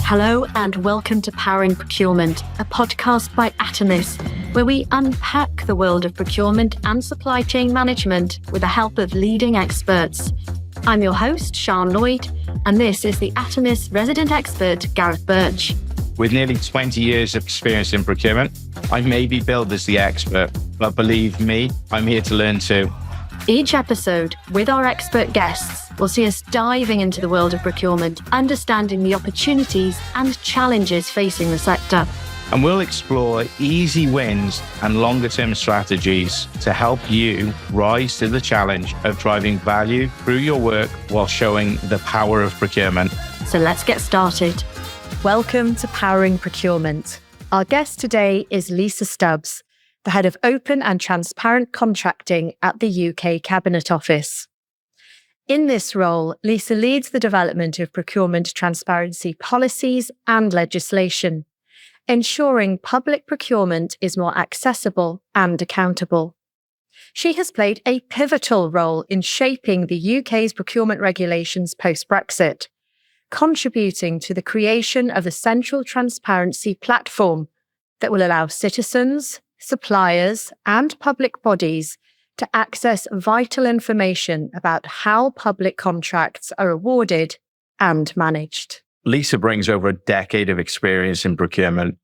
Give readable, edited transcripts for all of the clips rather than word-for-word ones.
Hello and welcome to Powering Procurement, a podcast by Atomis, where we unpack the world of procurement and supply chain management with the help of leading experts. I'm your host, Sian, Lloyd, and this is the Atomis resident expert, Gareth Burch. With nearly 20 years of experience in procurement, I may be billed as the expert, but believe me, I'm here to learn too. Each episode, with our expert guests, will see us diving into the world of procurement, understanding the opportunities and challenges facing the sector. And we'll explore easy wins and longer-term strategies to help you rise to the challenge of driving value through your work while showing the power of procurement. So let's get started. Welcome to Powering Procurement. Our guest today is Lisa Stubbs, the Head of Open and Transparent Contracting at the UK Cabinet Office. In this role, Lisa leads the development of procurement transparency policies and legislation, ensuring public procurement is more accessible and accountable. She has played a pivotal role in shaping the UK's procurement regulations post-Brexit, contributing to the creation of a central transparency platform that will allow citizens, suppliers, and public bodies to access vital information about how public contracts are awarded and managed. Lisa brings over a decade of experience in procurement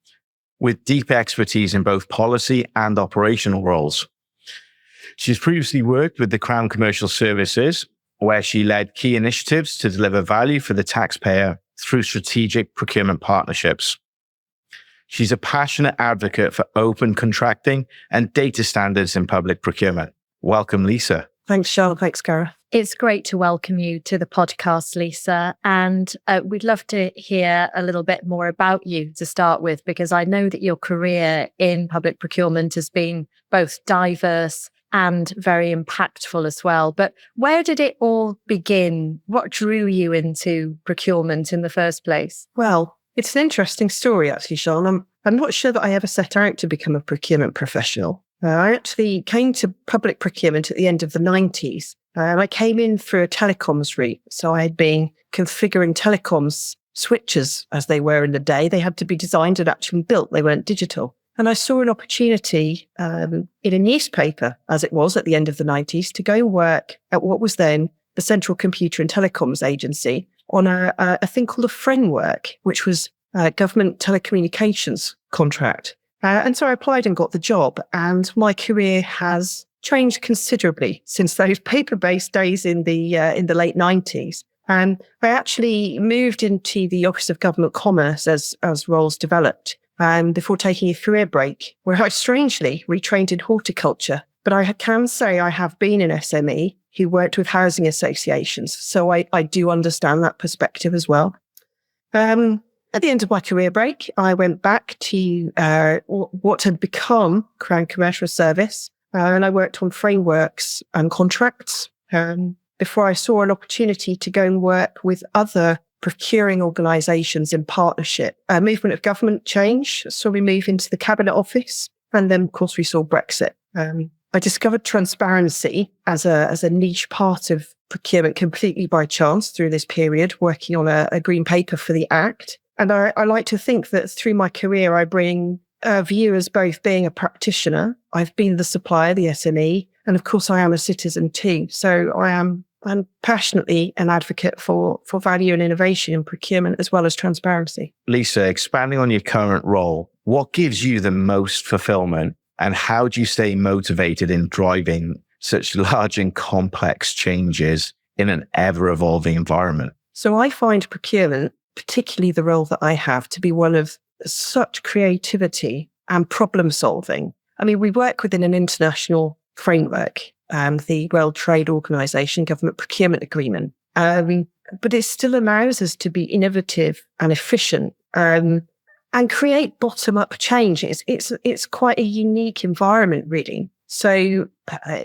with deep expertise in both policy and operational roles. She's previously worked with the Crown Commercial Services, where she led key initiatives to deliver value for the taxpayer through strategic procurement partnerships. She's a passionate advocate for open contracting and data standards in public procurement. Welcome, Lisa. Thanks, Sian. Thanks, Gareth. It's great to welcome you to the podcast, Lisa. And we'd love to hear a little bit more about you to start with, because I know that your career in public procurement has been both diverse and very impactful as well. But where did it all begin? What drew you into procurement in the first place? Well, it's an interesting story, actually, Sian. I'm not sure that I ever set out to become a procurement professional. I actually came to public procurement at the end of the 90s. And I came in through a telecoms route. So I had been configuring telecoms switches as they were in the day. They had to be designed and actually built. They weren't digital. And I saw an opportunity in a newspaper, as it was at the end of the 90s, to go and work at what was then the Central Computer and Telecoms Agency on a thing called a framework, which was a government telecommunications contract. And so I applied and got the job, and my career has changed considerably since those paper-based days in the late 90s. And I actually moved into the Office of Government Commerce as roles developed, before taking a career break, where I strangely retrained in horticulture. But I can say I have been an SME who worked with housing associations, so I do understand that perspective as well. At the end of my career break, I went back to what had become Crown Commercial Service, and I worked on frameworks and contracts before I saw an opportunity to go and work with other procuring organisations in partnership. Movement of government change saw me move into the Cabinet Office, and then, of course, we saw Brexit. I discovered transparency as a niche part of procurement completely by chance through this period, working on a green paper for the Act. And I like to think that through my career, I bring a view as both being a practitioner. I've been the supplier, the SME, and of course I am a citizen too. So I'm passionately an advocate for value and innovation in procurement as well as transparency. Lisa, expanding on your current role, what gives you the most fulfillment, and how do you stay motivated in driving such large and complex changes in an ever-evolving environment? So I find procurement, particularly the role that I have, to be one of such creativity and problem solving. I mean, we work within an international framework, the World Trade Organization Government Procurement Agreement, but it still allows us to be innovative and efficient and create bottom-up change. It's quite a unique environment, really. So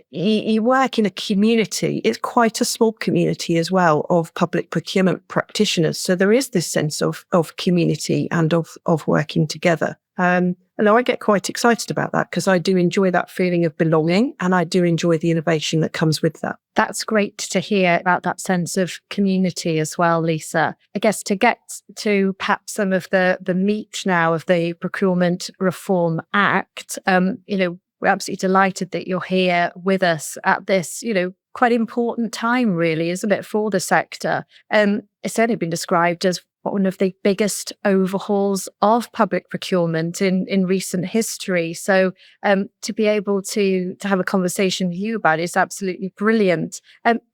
you work in a community. It's quite a small community as well of public procurement practitioners. So there is this sense of community and of working together. And And I get quite excited about that because I do enjoy that feeling of belonging and I do enjoy the innovation that comes with that. That's great to hear about that sense of community as well, Lisa. I guess to get to perhaps some of the meat now of the Procurement Reform Act, we're absolutely delighted that you're here with us at this, quite important time, really, isn't it, for the sector? It's certainly been described as one of the biggest overhauls of public procurement in recent history. So to be able to have a conversation with you about it is absolutely brilliant.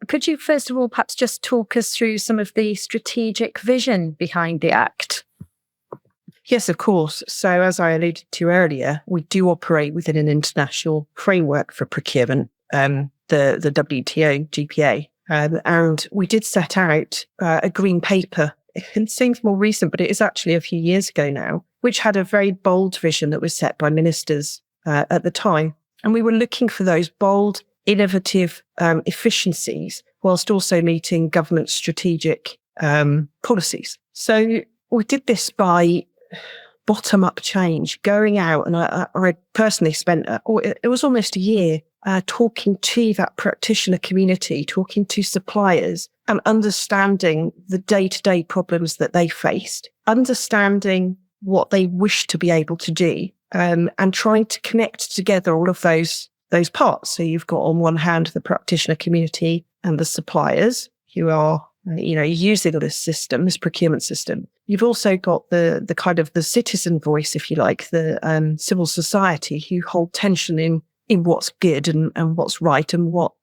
Could you, first of all, perhaps just talk us through some of the strategic vision behind the Act? Yes, of course. So as I alluded to earlier, we do operate within an international framework for procurement, the WTO, GPA. And we did set out a green paper. It seems more recent, but it is actually a few years ago now, which had a very bold vision that was set by ministers at the time. And we were looking for those bold, innovative efficiencies, whilst also meeting government strategic policies. So we did this by bottom-up change, going out, and I personally spent, it was almost a year, talking to that practitioner community, talking to suppliers, and understanding the day-to-day problems that they faced, understanding what they wish to be able to do, and trying to connect together all of those parts. So you've got on one hand the practitioner community and the suppliers who are using this system, this procurement system. You've also got the kind of the citizen voice, if you like, the civil society who hold tension in what's good and what's right and what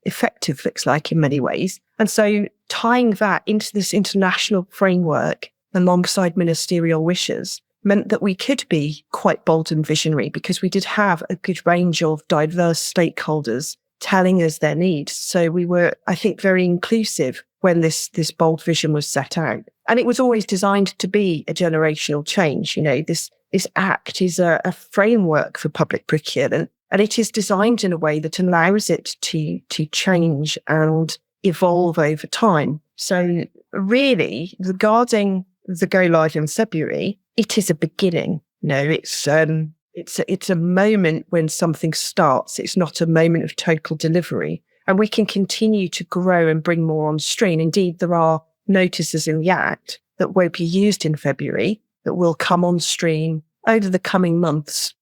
effective looks like in many ways. And so tying that into this international framework alongside ministerial wishes meant that we could be quite bold and visionary because we did have a good range of diverse stakeholders telling us their needs. So we were, I think, very inclusive when this bold vision was set out. And it was always designed to be a generational change. This act is a framework for public procurement, and it is designed in a way that allows it to change and evolve over time. So really, regarding the go live in February, it is a beginning. It's a moment when something starts. It's not a moment of total delivery. And we can continue to grow and bring more on stream. Indeed, there are notices in the Act that won't be used in February that will come on stream over the coming months,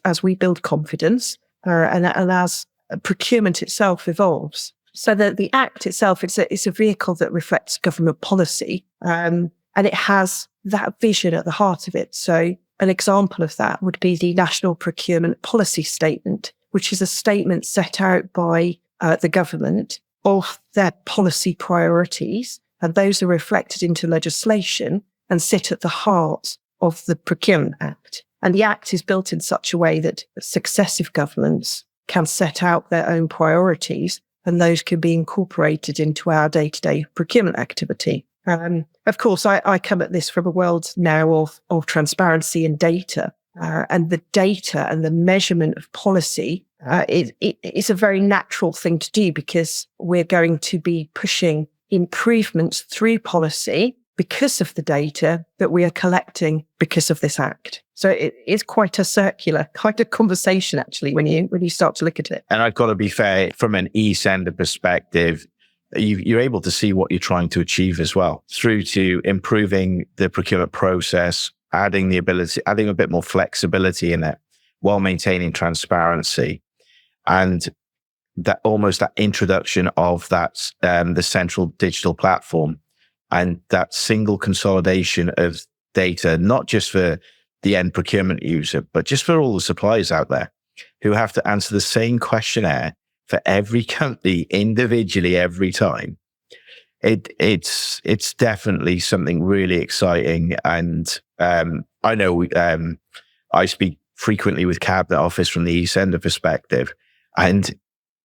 as we build confidence and as procurement itself evolves. So the Act itself, it's a vehicle that reflects government policy, and it has that vision at the heart of it. So an example of that would be the National Procurement Policy Statement, which is a statement set out by the government of their policy priorities. And those are reflected into legislation and sit at the heart of the Procurement Act. And the Act is built in such a way that successive governments can set out their own priorities, and those can be incorporated into our day-to-day procurement activity. Of course, I come at this from a world now of transparency and data. And the data and the measurement of policy is a very natural thing to do because we're going to be pushing improvements through policy because of the data that we are collecting because of this Act. So it is quite a circular kind of conversation, actually, when you start to look at it. And I've got to be fair, from an e-sender perspective, you're able to see what you're trying to achieve as well, through to improving the procurement process, adding a bit more flexibility in it while maintaining transparency. And that introduction of that, the central digital platform and that single consolidation of data, not just for the end procurement user, but just for all the suppliers out there who have to answer the same questionnaire for every company individually every time. It's definitely something really exciting. And I know I speak frequently with Cabinet Office from the eSender perspective, and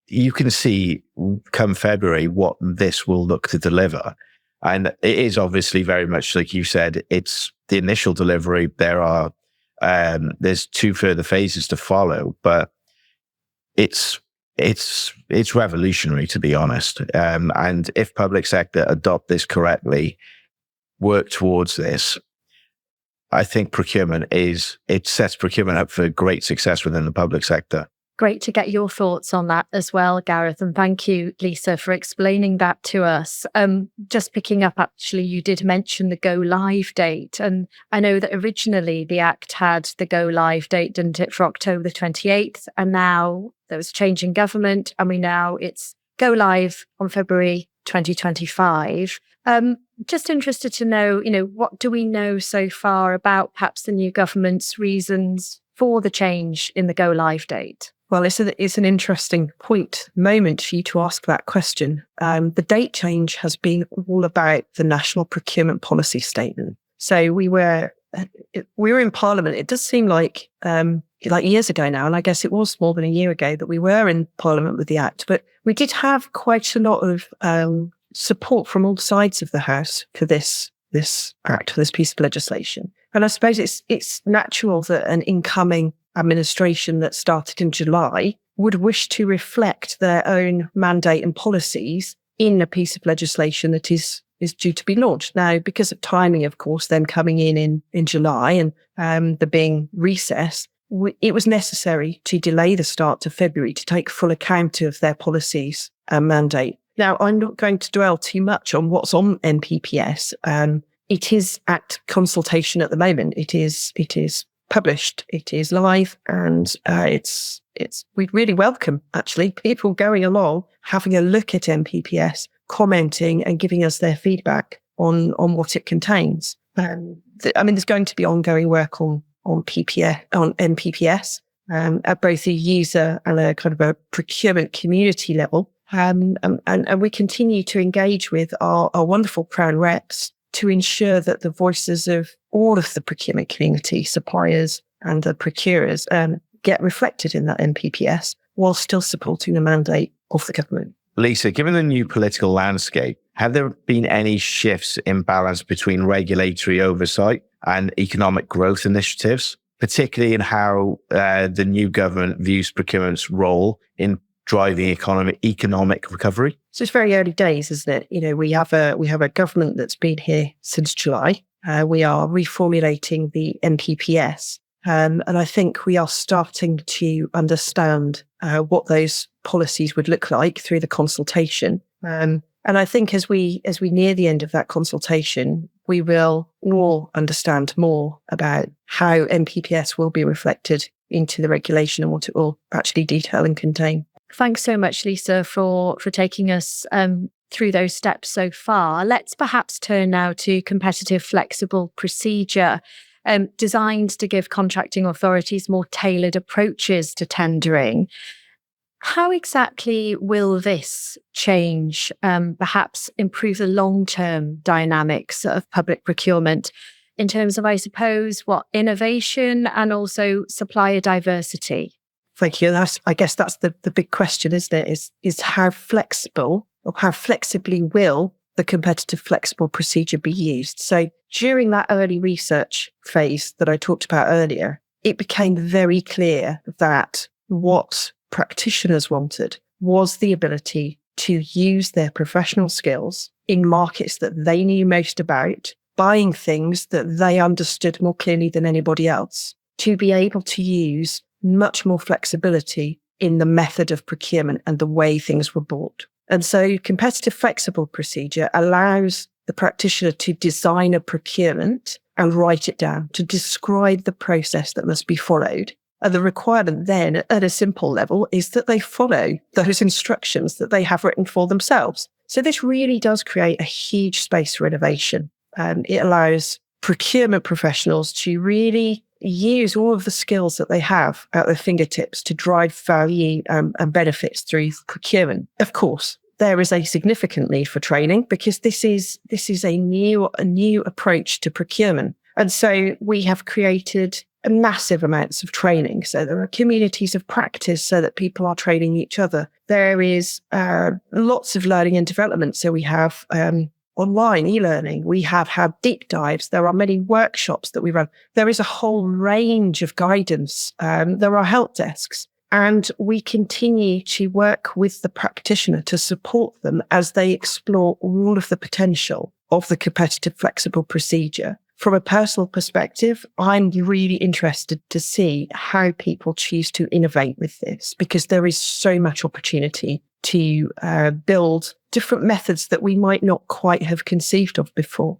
you can see come February what this will look to deliver. And it is obviously very much like you said, it's the initial delivery. There's 2 further phases to follow, but it's revolutionary, to be honest. And if public sector adopt this correctly, work towards this, I think it sets procurement up for great success within the public sector. Great to get your thoughts on that as well, Gareth. And thank you, Lisa, for explaining that to us. Just picking up, actually, you did mention the go live date. And I know that originally the Act had the go live date, didn't it, for October the 28th. And now there was a change in government and it's go live on February 2025. Just interested to know, what do we know so far about perhaps the new government's reasons for the change in the go live date? Well, it's an interesting moment for you to ask that question. The date change has been all about the National Procurement Policy Statement. So we were in Parliament. It does seem like years ago now, and I guess it was more than a year ago that we were in Parliament with the Act. But we did have quite a lot of support from all sides of the House for this Act, for this piece of legislation. And I suppose it's natural that an incoming administration that started in July would wish to reflect their own mandate and policies in a piece of legislation that is due to be launched. Now, because of timing, of course, them coming in July and there being recess, it was necessary to delay the start to February to take full account of their policies and mandate. Now, I'm not going to dwell too much on what's on NPPS. It is at consultation at the moment. It is published, it is live, and we really welcome actually people going along, having a look at NPPS, commenting and giving us their feedback on what it contains. There's going to be ongoing work on NPPS at both a user and a kind of a procurement community level, and we continue to engage with our wonderful Crown reps to ensure that the voices of all of the procurement community, suppliers and the procurers, get reflected in that NPPS while still supporting the mandate of the government. Lisa, given the new political landscape, have there been any shifts in balance between regulatory oversight and economic growth initiatives, particularly in how the new government views procurement's role in driving economic recovery? So it's very early days, isn't it? We have a government that's been here since July. We are reformulating the NPPS. And I think we are starting to understand what those policies would look like through the consultation. And I think as we near the end of that consultation, we will all understand more about how NPPS will be reflected into the regulation and what it will actually detail and contain. Thanks so much, Lisa, for taking us through those steps so far. Let's perhaps turn now to competitive flexible procedure, designed to give contracting authorities more tailored approaches to tendering. How exactly will this change, perhaps improve the long-term dynamics of public procurement in terms of, I suppose, innovation and also supplier diversity? Thank you. I guess that's the big question, isn't it? Is how flexible or how flexibly will the competitive flexible procedure be used? So during that early research phase that I talked about earlier, it became very clear that what practitioners wanted was the ability to use their professional skills in markets that they knew most about, buying things that they understood more clearly than anybody else, to be able to use much more flexibility in the method of procurement and the way things were bought. And so competitive flexible procedure allows the practitioner to design a procurement and write it down, to describe the process that must be followed. And the requirement then at a simple level is that they follow those instructions that they have written for themselves. So this really does create a huge space for innovation. It allows procurement professionals to really use all of the skills that they have at their fingertips to drive value and benefits through procurement. Of course, there is a significant need for training because this is a new approach to procurement. And so we have created massive amounts of training. So there are communities of practice so that people are training each other. There is lots of learning and development. So we have online e-learning. We have had deep dives. There are many workshops that we run. There is a whole range of guidance. There are help desks. And we continue to work with the practitioner to support them as they explore all of the potential of the competitive flexible procedure. From a personal perspective, I'm really interested to see how people choose to innovate with this, because there is so much opportunity to build different methods that we might not quite have conceived of before.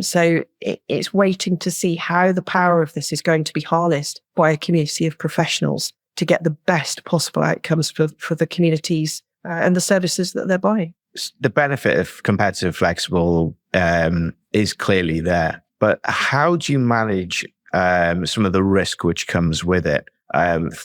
So it's waiting to see how the power of this is going to be harnessed by a community of professionals to get the best possible outcomes for the communities and the services that they're buying. The benefit of competitive flexible is clearly there. But how do you manage some of the risk which comes with it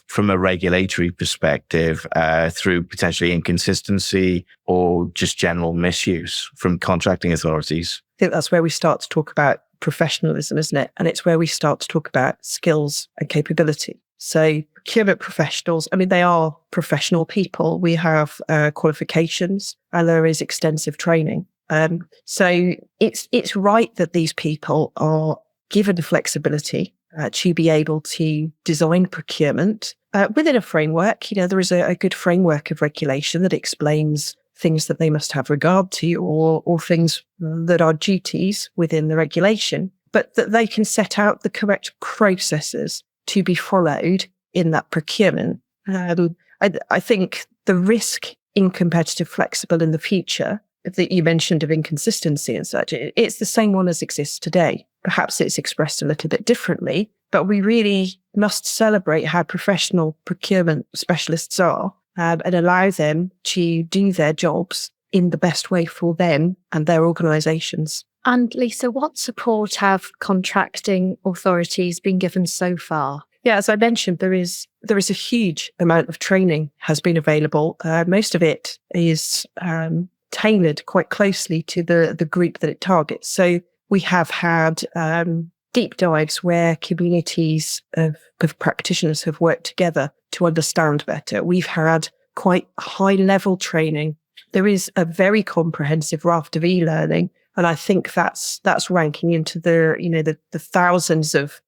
from a regulatory perspective through potentially inconsistency or just general misuse from contracting authorities? I think that's where we start to talk about professionalism, isn't it? And it's where we start to talk about skills and capability. So procurement professionals, I mean, they are professional people. We have qualifications and there is extensive training. So it's right that these people are given the flexibility to be able to design procurement within a framework. There is a good framework of regulation that explains things that they must have regard to or things that are duties within the regulation, but that they can set out the correct processes to be followed in that procurement. I think the risk in competitive flexible in the future that you mentioned of inconsistency and such, it's the same one as exists today. Perhaps it's expressed a little bit differently, but we really must celebrate how professional procurement specialists are and allow them to do their jobs in the best way for them and their organisations. And Lisa, what support have contracting authorities been given so far? Yeah, as I mentioned, there is a huge amount of training has been available. Most of it is tailored quite closely to the group that it targets. So we have had deep dives where communities of practitioners have worked together to understand better. We've had quite high level training. There is a very comprehensive raft of e-learning, and I think that's ranking into the thousands of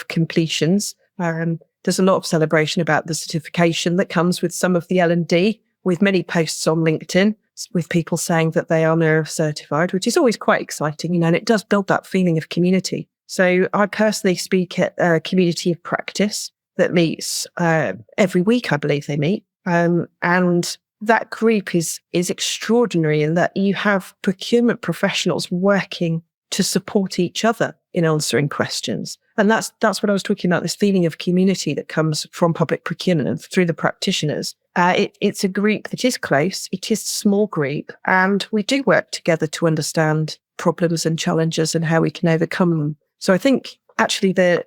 completions. There's a lot of celebration about the certification that comes with some of the L&D, with many posts on LinkedIn with people saying that they are now certified, which is always quite exciting, and it does build that feeling of community. So I personally speak at a community of practice that meets every week, I believe they meet. And that group is extraordinary in that you have procurement professionals working to support each other in answering questions. And that's what I was talking about, this feeling of community that comes from public procurement and through the practitioners. It's a group that is close, it is a small group, and we do work together to understand problems and challenges and how we can overcome them. So I think actually the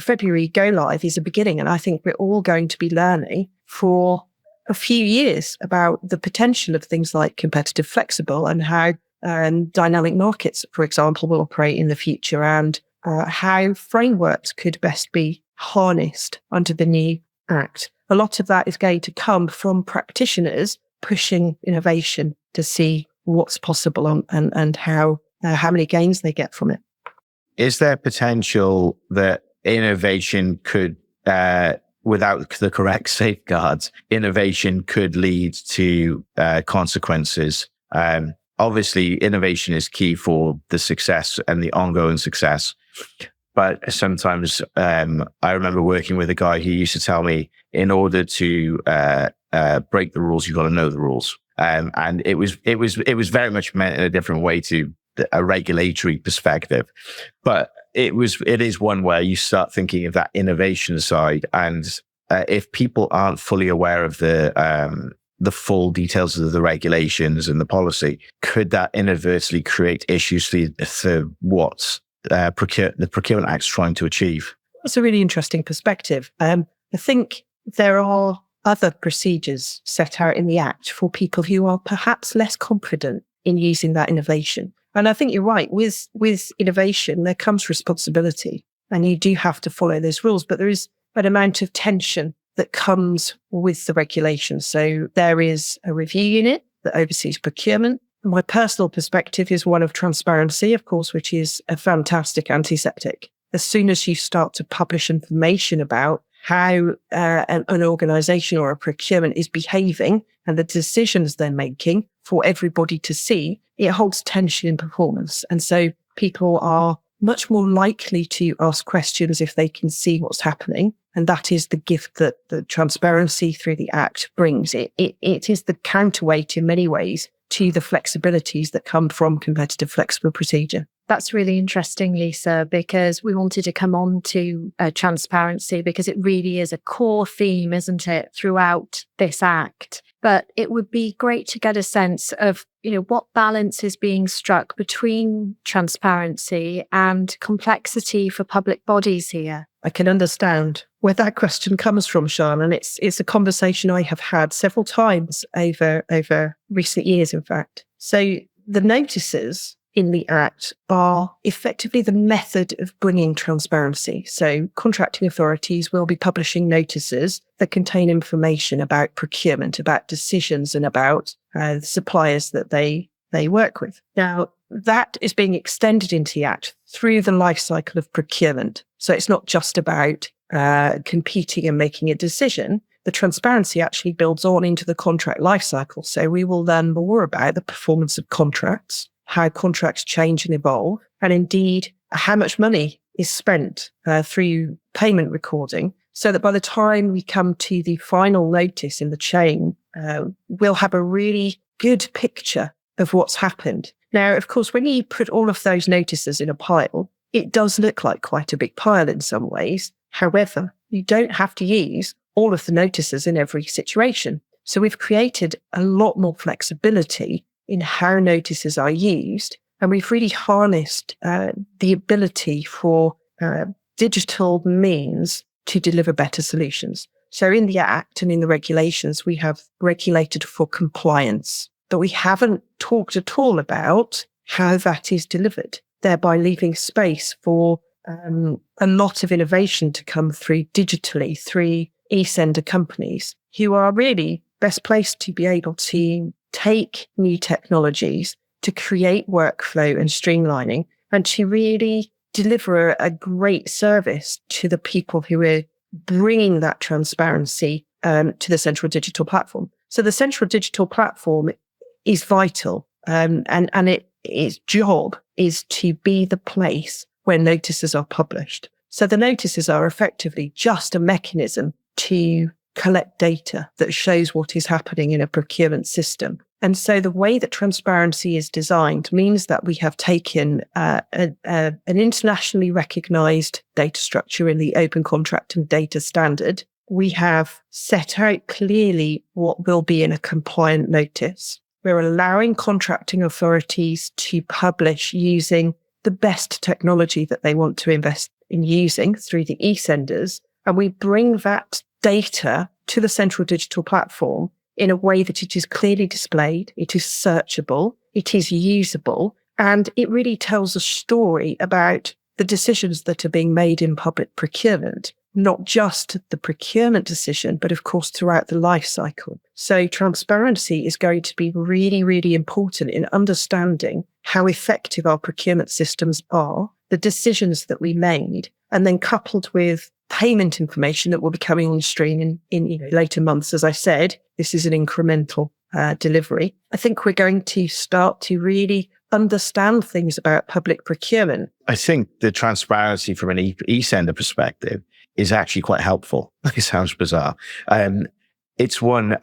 February go live is a beginning, and I think we're all going to be learning for a few years about the potential of things like competitive flexible and how dynamic markets, for example, will operate in the future, and how frameworks could best be harnessed under the new Act. A lot of that is going to come from practitioners pushing innovation to see what's possible and how many gains they get from it. Is there potential that innovation could, without the correct safeguards, innovation could lead to consequences? Obviously, innovation is key for the success and the ongoing success. But sometimes I remember working with a guy who used to tell me, in order to break the rules, you've got to know the rules. And it was very much meant in a different way to a regulatory perspective. But it is one where you start thinking of that innovation side. And if people aren't fully aware of the full details of the regulations and the policy, could that inadvertently create issues for what the Procurement Act is trying to achieve? That's a really interesting perspective. I think there are other procedures set out in the Act for people who are perhaps less confident in using that innovation. And I think you're right. With innovation, there comes responsibility, and you do have to follow those rules, but there is an amount of tension that comes with the regulation. So there is a review unit that oversees procurement. My personal perspective is one of transparency, of course, which is a fantastic antiseptic. As soon as you start to publish information about how an organisation or a procurement is behaving and the decisions they're making for everybody to see, it holds tension in performance. And so people are much more likely to ask questions if they can see what's happening. And that is the gift that the transparency through the Act brings. It is the counterweight in many ways to the flexibilities that come from competitive flexible procedure. That's really interesting, Lisa, because we wanted to come on to transparency because it really is a core theme, isn't it, throughout this Act? But it would be great to get a sense of, what balance is being struck between transparency and complexity for public bodies here. I can understand where that question comes from, Sian, and it's a conversation I have had several times over recent years, in fact. So the notices in the Act are effectively the method of bringing transparency. So contracting authorities will be publishing notices that contain information about procurement, about decisions, and about the suppliers that they work with. Now, that is being extended into the Act through the lifecycle of procurement. So it's not just about competing and making a decision. The transparency actually builds on into the contract lifecycle. So we will learn more about the performance of contracts, how contracts change and evolve, and indeed how much money is spent through payment recording, so that by the time we come to the final notice in the chain, we'll have a really good picture of what's happened. Now, of course, when you put all of those notices in a pile, it does look like quite a big pile in some ways. However, you don't have to use all of the notices in every situation. So we've created a lot more flexibility in how notices are used. And we've really harnessed the ability for digital means to deliver better solutions. So in the Act and in the regulations, we have regulated for compliance, but we haven't talked at all about how that is delivered, thereby leaving space for a lot of innovation to come through digitally through e-sender companies who are really best placed to be able to take new technologies to create workflow and streamlining and to really deliver a great service to the people who are bringing that transparency to the central digital platform. So the central digital platform is vital, and its job is to be the place where notices are published. So the notices are effectively just a mechanism to collect data that shows what is happening in a procurement system. And so the way that transparency is designed means that we have taken an internationally recognized data structure in the Open Contract and Data Standard. We have set out clearly what will be in a compliant notice. We're allowing contracting authorities to publish using the best technology that they want to invest in using through the e-senders. And we bring that data to the central digital platform in a way that it is clearly displayed, it is searchable, it is usable, and it really tells a story about the decisions that are being made in public procurement, not just the procurement decision, but of course throughout the life cycle. So transparency is going to be really, really important in understanding how effective our procurement systems are, the decisions that we made, and then coupled with payment information that will be coming on stream in later months. As I said, this is an incremental delivery. I think we're going to start to really understand things about public procurement. I think the transparency from an e-sender perspective is actually quite helpful. It sounds bizarre. It's one,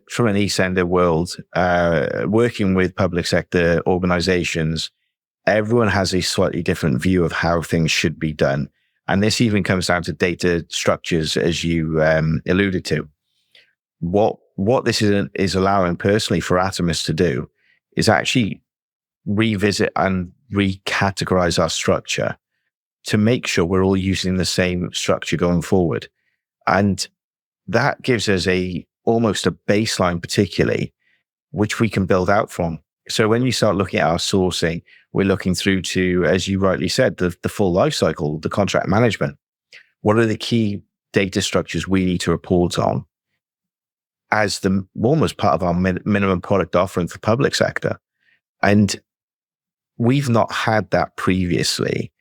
from an e-sender world, working with public sector organizations, everyone has a slightly different view of how things should be done. And this even comes down to data structures, as you alluded to. What this is allowing personally for Atomis to do is actually revisit and recategorize our structure to make sure we're all using the same structure going forward. And that gives us almost a baseline particularly, which we can build out from. So when you start looking at our sourcing, we're looking through to, as you rightly said, the full life cycle, the contract management. What are the key data structures we need to report on as almost part of our minimum product offering for public sector? And we've not had that previously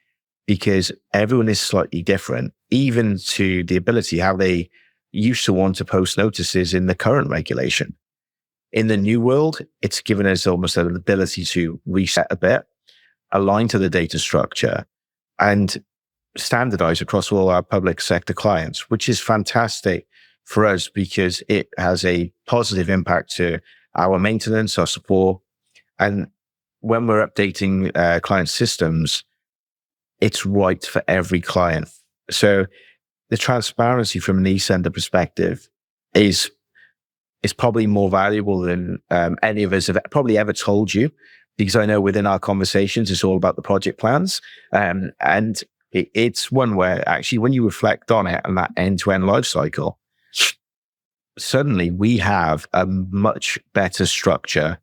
because everyone is slightly different, even to the ability how they used to want to post notices in the current regulation. In the new world, it's given us almost an ability to reset a bit, align to the data structure, and standardise across all our public sector clients, which is fantastic for us because it has a positive impact to our maintenance, our support. And when we're updating client systems, it's right for every client. So the transparency from an eSender perspective is probably more valuable than any of us have probably ever told you, because I know within our conversations, it's all about the project plans. And it's one where actually when you reflect on it and that end-to-end life cycle, suddenly we have a much better structure.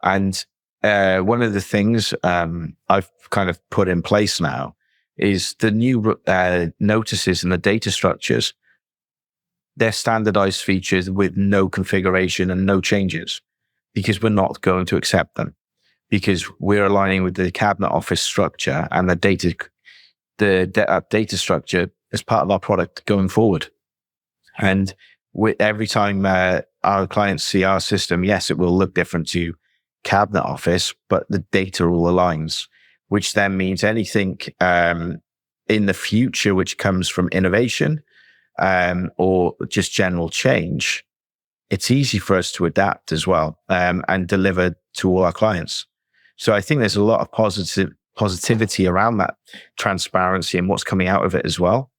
And one of the things I've kind of put in place now is the new notices and the data structures. They're standardized features with no configuration and no changes, because we're not going to accept them, because we're aligning with the Cabinet Office structure and the data structure as part of our product going forward. And every time our clients see our system, yes, it will look different to Cabinet Office, but the data all aligns, which then means anything in the future which comes from innovation or just general change, it's easy for us to adapt as well and deliver to all our clients. So I think there's a lot of positivity around that transparency and what's coming out of it as well,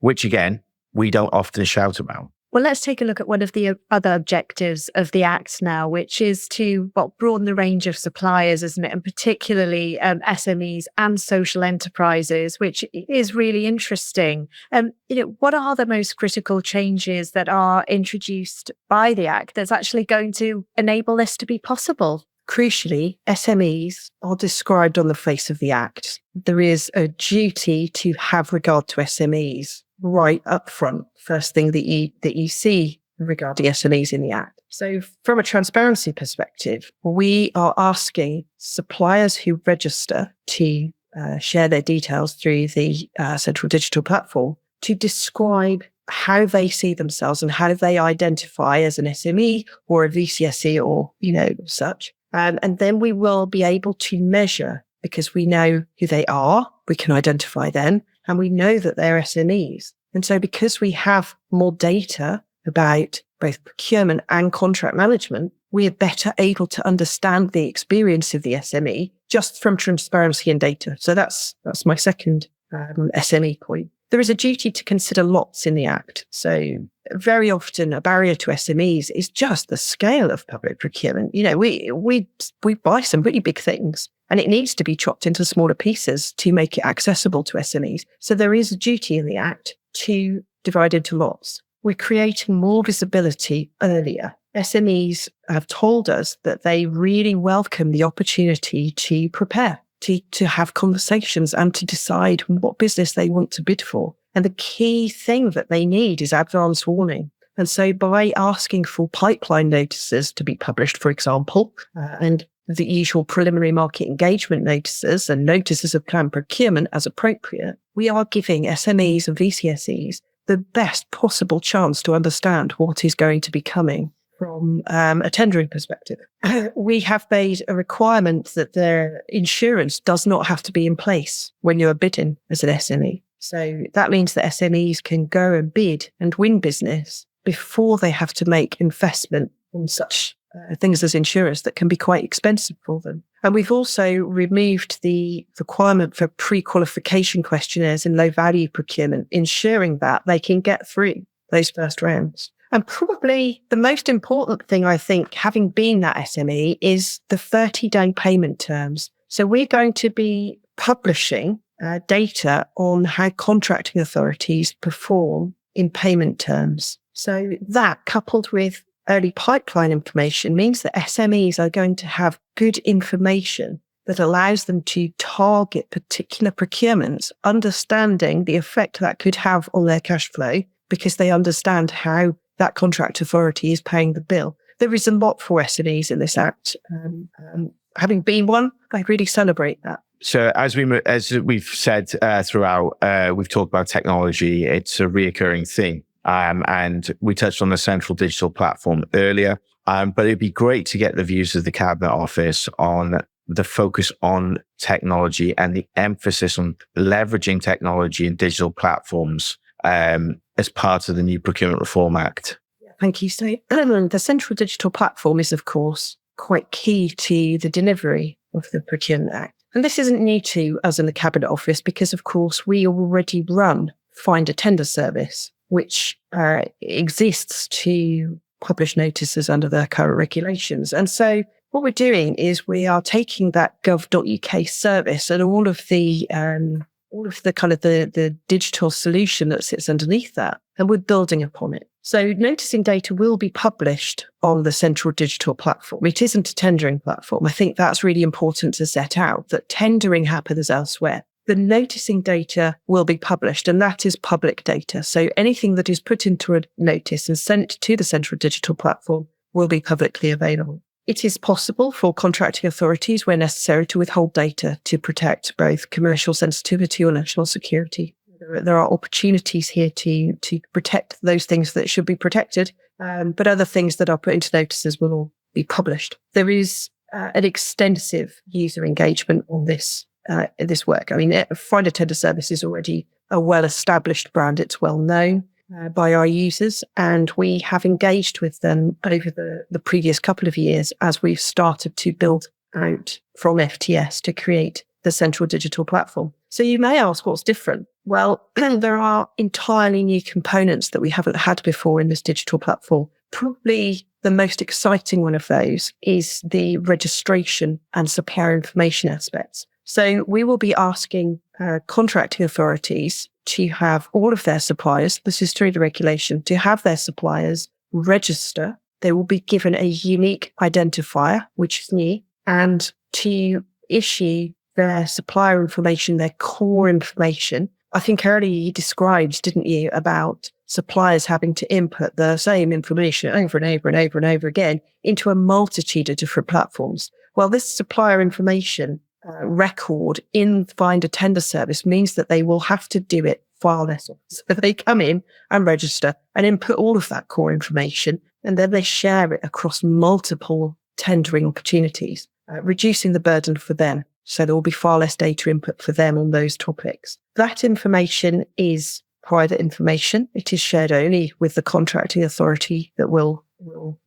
which again, we don't often shout about. Well, let's take a look at one of the other objectives of the Act now, which is to broaden the range of suppliers, isn't it? And particularly SMEs and social enterprises, which is really interesting. What are the most critical changes that are introduced by the Act that's actually going to enable this to be possible? Crucially, SMEs are described on the face of the Act. There is a duty to have regard to SMEs right up front, first thing that you see regarding SMEs in the Act. So from a transparency perspective, we are asking suppliers who register to share their details through the central digital platform to describe how they see themselves and how they identify as an SME or a VCSE or, such. And then we will be able to measure, because we know who they are, we can identify them, and we know that they're SMEs. And so because we have more data about both procurement and contract management, we are better able to understand the experience of the SME just from transparency and data. So that's my second SME point. There is a duty to consider lots in the Act. So very often a barrier to SMEs is just the scale of public procurement. We buy some really big things and it needs to be chopped into smaller pieces to make it accessible to SMEs. So there is a duty in the Act to divide into lots. We're creating more visibility earlier. SMEs have told us that they really welcome the opportunity to prepare, to have conversations and to decide what business they want to bid for. And the key thing that they need is advance warning. And so by asking for pipeline notices to be published, for example, and the usual preliminary market engagement notices and notices of planned procurement as appropriate, we are giving SMEs and VCSEs the best possible chance to understand what is going to be coming from a tendering perspective. We have made a requirement that their insurance does not have to be in place when you're bidding as an SME. So that means that SMEs can go and bid and win business before they have to make investment in such things as insurance that can be quite expensive for them. And we've also removed the requirement for pre-qualification questionnaires in low-value procurement, ensuring that they can get through those first rounds. And probably the most important thing, I think, having been that SME, is the 30-day payment terms. So we're going to be publishing data on how contracting authorities perform in payment terms. So that, coupled with early pipeline information, means that SMEs are going to have good information that allows them to target particular procurements, understanding the effect that could have on their cash flow, because they understand how that contract authority is paying the bill. There is a lot for SMEs in this Act. Having been one, I really celebrate that. So as we've said throughout, we've talked about technology. It's a reoccurring theme. And we touched on the central digital platform earlier. But it'd be great to get the views of the Cabinet Office on the focus on technology and the emphasis on leveraging technology and digital platforms as part of the new Procurement Reform Act. Thank you. So the central digital platform is, of course, quite key to the delivery of the Procurement Act. And this isn't new to us in the Cabinet Office because, of course, we already run Find a Tender service, which exists to publish notices under their current regulations. And so what we're doing is we are taking that gov.uk service and all of the kind of the digital solution that sits underneath that, and we're building upon it. So noticing data will be published on the central digital platform. It isn't a tendering platform. I think that's really important to set out, that tendering happens elsewhere. The noticing data will be published, and that is public data. So anything that is put into a notice and sent to the central digital platform will be publicly available. It is possible for contracting authorities, where necessary, to withhold data to protect both commercial sensitivity or national security. There are opportunities here to protect those things that should be protected, but other things that are put into notices will all be published. There is an extensive user engagement on this work. I mean, Find a Tender service is already a well-established brand. It's well known by our users, and we have engaged with them over the previous couple of years as we've started to build out from FTS to create the central digital platform. So you may ask, what's different? Well, there are entirely new components that we haven't had before in this digital platform. Probably the most exciting one of those is the registration and supplier information aspects. So we will be asking contracting authorities to have all of their suppliers, this is through the regulation, to have their suppliers register. They will be given a unique identifier, which is new, and to issue their supplier information, their core information. I think earlier you described, didn't you, about suppliers having to input the same information over and over and over and over again into a multitude of different platforms. Well, this supplier information record in Find a Tender service means that they will have to do it far less often. So they come in and register and input all of that core information, and then they share it across multiple tendering opportunities, reducing the burden for them. So there will be far less data input for them on those topics. That information is private information. It is shared only with the contracting authority that will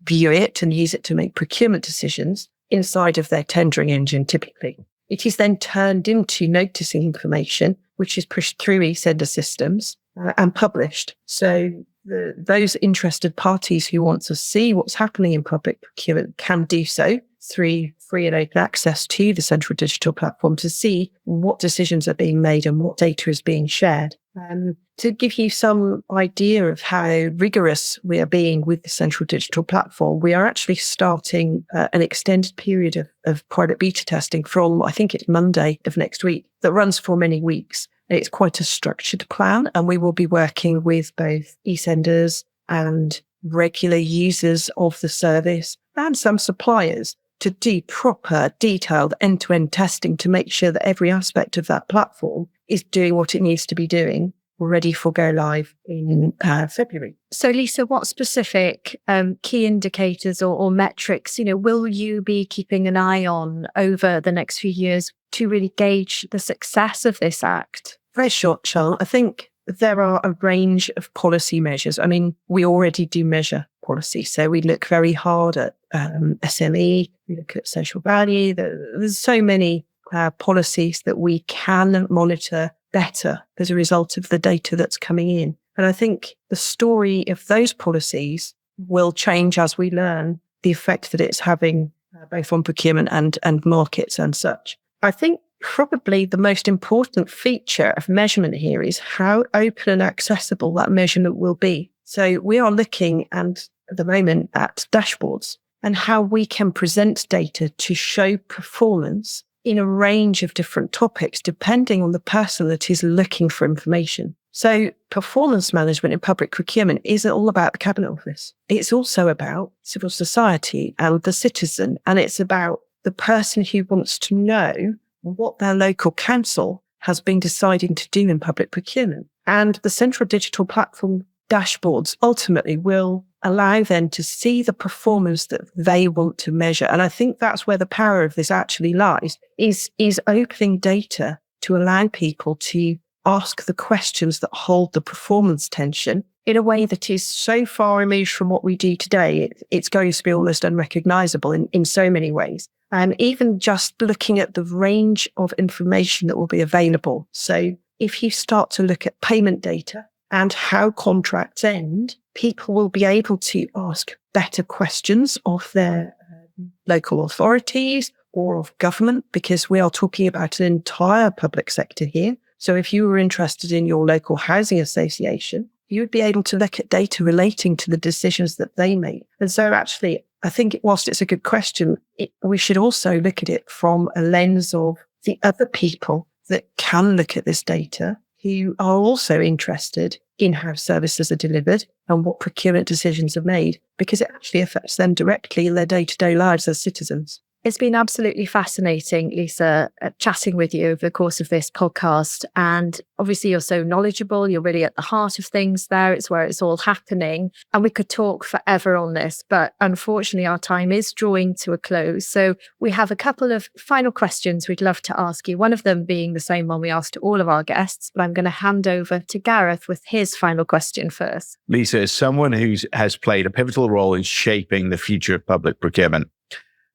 view it and use it to make procurement decisions inside of their tendering engine typically. It is then turned into noticing information, which is pushed through eSender systems and published. So those interested parties who want to see what's happening in public procurement can do so through free and open access to the central digital platform to see what decisions are being made and what data is being shared. To give you some idea of how rigorous we are being with the central digital platform, we are actually starting an extended period of private beta testing from, I think it's Monday of next week, that runs for many weeks. It's quite a structured plan, and we will be working with both eSenders and regular users of the service and some suppliers to do proper, detailed end-to-end testing to make sure that every aspect of that platform is doing what it needs to be doing, ready for go live in February. So, Lisa, what specific key indicators or metrics, will you be keeping an eye on over the next few years to really gauge the success of this act? Very short, Charlotte. I think there are a range of policy measures. I mean, we already do measure policy. So we look very hard at SME, we look at social value. There's so many policies that we can monitor better as a result of the data that's coming in. And I think the story of those policies will change as we learn the effect that it's having both on procurement and markets and such. I think probably the most important feature of measurement here is how open and accessible that measurement will be. So we are looking at the moment at dashboards and how we can present data to show performance in a range of different topics, depending on the person that is looking for information. So performance management in public procurement isn't all about the Cabinet Office. It's also about civil society and the citizen. And it's about the person who wants to know what their local council has been deciding to do in public procurement. And the central digital platform dashboards ultimately will allow them to see the performance that they want to measure. And I think that's where the power of this actually lies, is opening data to allow people to ask the questions that hold the performance tension in a way that is so far removed from what we do today. It's going to be almost unrecognizable in so many ways. And even just looking at the range of information that will be available. So if you start to look at payment data and how contracts end, people will be able to ask better questions of their local authorities or of government, because we are talking about an entire public sector here. So if you were interested in your local housing association, you would be able to look at data relating to the decisions that they make. And so actually, I think whilst it's a good question, we should also look at it from a lens of the other people that can look at this data, who are also interested in how services are delivered and what procurement decisions are made, because it actually affects them directly in their day-to-day lives as citizens. It's been absolutely fascinating, Lisa, chatting with you over the course of this podcast. And obviously, you're so knowledgeable. You're really at the heart of things there. It's where it's all happening. And we could talk forever on this, but unfortunately, our time is drawing to a close. So we have a couple of final questions we'd love to ask you, one of them being the same one we asked to all of our guests. But I'm going to hand over to Gareth with his final question first. Lisa, as someone who has played a pivotal role in shaping the future of public procurement,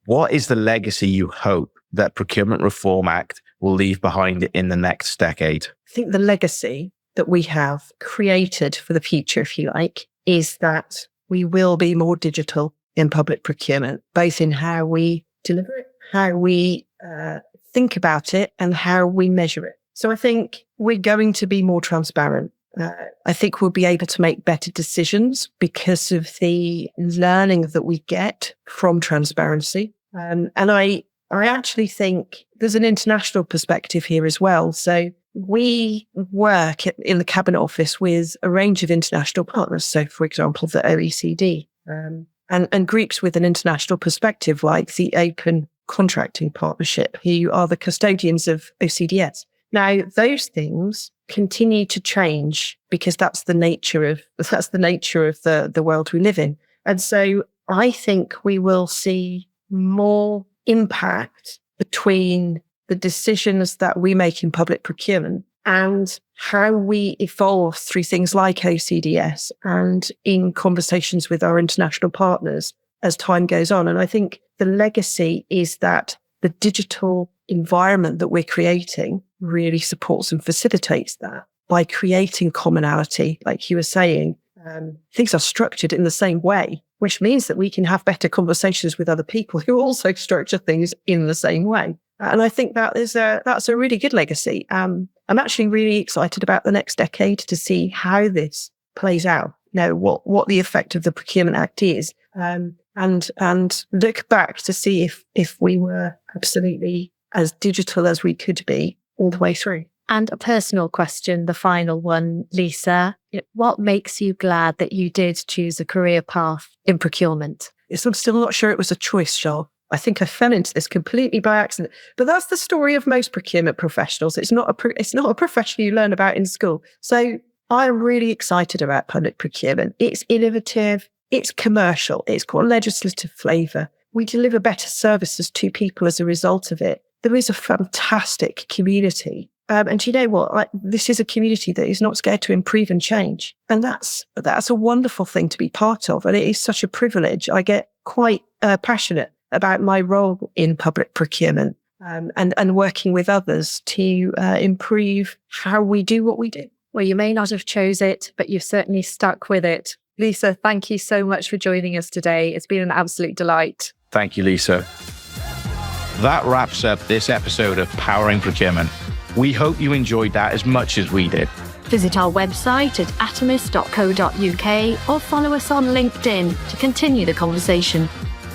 what is the legacy you hope that Procurement Reform Act will leave behind in the next decade? I think the legacy that we have created for the future, if you like, is that we will be more digital in public procurement, both in how we deliver it, how we think about it, and how we measure it. So I think we're going to be more transparent. I think we'll be able to make better decisions because of the learning that we get from transparency. And I actually think there's an international perspective here as well. So we work in the Cabinet Office with a range of international partners. So, for example, the OECD and groups with an international perspective like the Open Contracting Partnership, who are the custodians of OCDS. Now, those things continue to change because that's the nature of the world we live in. And so I think we will see more impact between the decisions that we make in public procurement and how we evolve through things like OCDS and in conversations with our international partners as time goes on. And I think the legacy is that the digital environment that we're creating really supports and facilitates that by creating commonality. Like you were saying, things are structured in the same way, which means that we can have better conversations with other people who also structure things in the same way. And I think that's a really good legacy. I'm actually really excited about the next decade to see how this plays out. What the effect of the Procurement Act is, and look back to see if we were absolutely as digital as we could be all the way through. And a personal question, the final one, Lisa. What makes you glad that you did choose a career path in procurement? I'm still not sure it was a choice, Charles. I think I fell into this completely by accident. But that's the story of most procurement professionals. It's not a profession you learn about in school. So I'm really excited about public procurement. It's innovative, it's commercial, it's got legislative flavour. We deliver better services to people as a result of it. There is a fantastic community. And you know what? This is a community that is not scared to improve and change. And that's a wonderful thing to be part of. And it is such a privilege. I get quite passionate about my role in public procurement and working with others to improve how we do what we do. Well, you may not have chose it, but you've certainly stuck with it. Lisa, thank you so much for joining us today. It's been an absolute delight. Thank you, Lisa. That wraps up this episode of Powering Procurement. We hope you enjoyed that as much as we did. Visit our website at atomis.co.uk or follow us on LinkedIn to continue the conversation.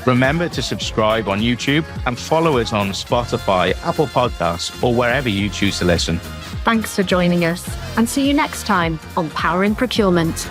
Remember to subscribe on YouTube and follow us on Spotify, Apple Podcasts, or wherever you choose to listen. Thanks for joining us, and see you next time on Powering Procurement.